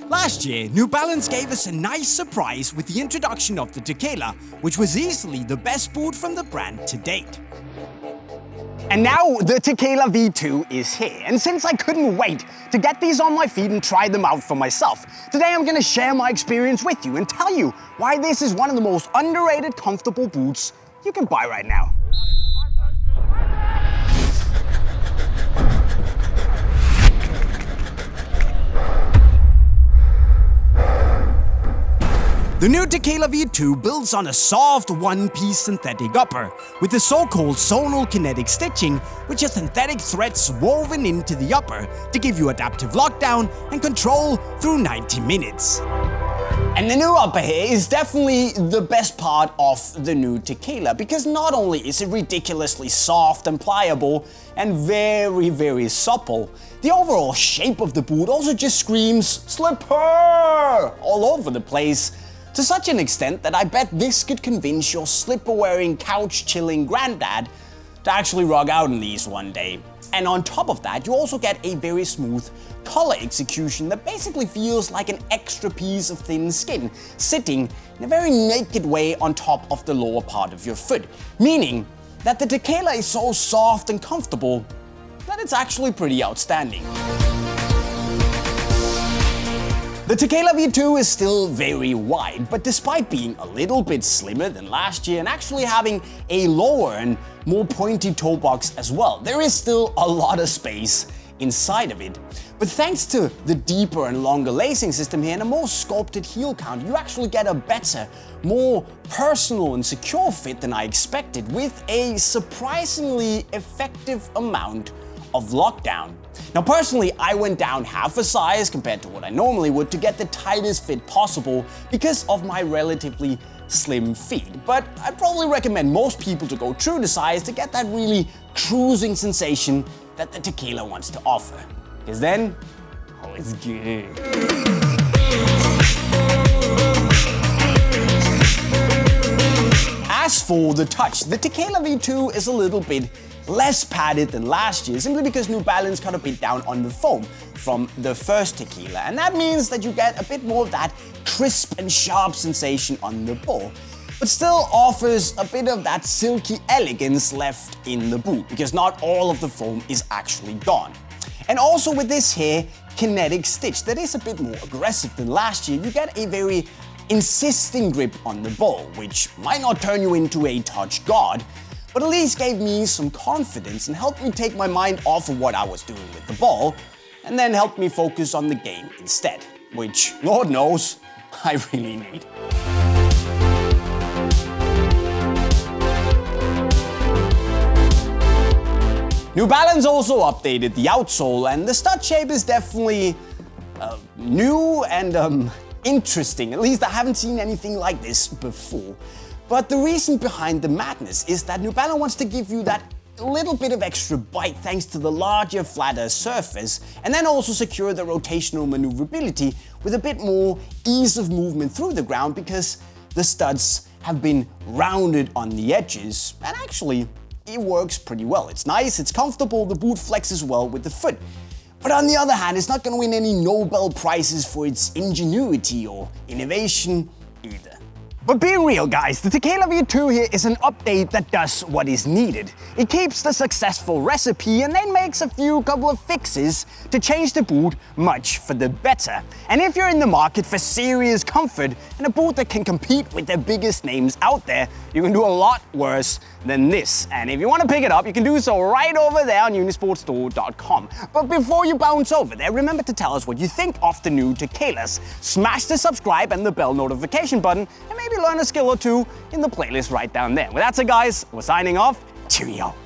Last year, New Balance gave us a nice surprise with the introduction of the Tekela, which was easily the best boot from the brand to date. And now the Tekela V2 is here, and since I couldn't wait to get these on my feet and try them out for myself, today I'm gonna share my experience with you and tell you why this is one of the most underrated comfortable boots you can buy right now. The new Tekela V2 builds on a soft one-piece synthetic upper with the so-called zonal kinetic stitching, which are synthetic threads woven into the upper to give you adaptive lockdown and control through 90 minutes. And the new upper here is definitely the best part of the new Tekela, because not only is it ridiculously soft and pliable and very supple, the overall shape of the boot also just screams slipper all over the place. To such an extent that I bet this could convince your slipper-wearing, couch-chilling granddad to actually rock out in these one day. And on top of that, you also get a very smooth collar execution that basically feels like an extra piece of thin skin sitting in a very naked way on top of the lower part of your foot. Meaning that the Tekela is so soft and comfortable that it's actually pretty outstanding. The Tekela V2 is still very wide, but despite being a little bit slimmer than last year and actually having a lower and more pointy toe box as well, there is still a lot of space inside of it. But thanks to the deeper and longer lacing system here and a more sculpted heel count, you actually get a better, more personal and secure fit than I expected, with a surprisingly effective amount of lockdown. Now personally, I went down half a size compared to what I normally would to get the tightest fit possible because of my relatively slim feet. But I'd probably recommend most people to go true to size to get that really cruising sensation that the Tekela wants to offer. Because then, oh, it's good. As for the touch, the Tekela V2 is a little bit less padded than last year, simply because New Balance cut a bit down on the foam from the first Tekela, and that means that you get a bit more of that crisp and sharp sensation on the ball, but still offers a bit of that silky elegance left in the boot, because not all of the foam is actually gone. And also with this here kinetic stitch that is a bit more aggressive than last year, you get a very insisting grip on the ball, which might not turn you into a touch god, but at least gave me some confidence and helped me take my mind off of what I was doing with the ball, and then helped me focus on the game instead, which, Lord knows, I really need. New Balance also updated the outsole, and the stud shape is definitely new and interesting. At least I haven't seen anything like this before. But the reason behind the madness is that New Balance wants to give you that little bit of extra bite thanks to the larger, flatter surface, and then also secure the rotational maneuverability with a bit more ease of movement through the ground, because the studs have been rounded on the edges, and actually it works pretty well. It's nice, it's comfortable, the boot flexes well with the foot. But on the other hand, it's not going to win any Nobel Prizes for its ingenuity or innovation either. But being real, guys, the Tekela V2 here is an update that does what is needed. It keeps the successful recipe and then makes a couple of fixes to change the boot much for the better. And if you're in the market for serious comfort and a boot that can compete with the biggest names out there, you can do a lot worse than this. And if you want to pick it up, you can do so right over there on unisportstore.com. But before you bounce over there, remember to tell us what you think of the new Tekelas. Smash the subscribe and the bell notification button, and maybe learn a skill or two in the playlist right down there. With that said, guys, we're signing off. Cheerio.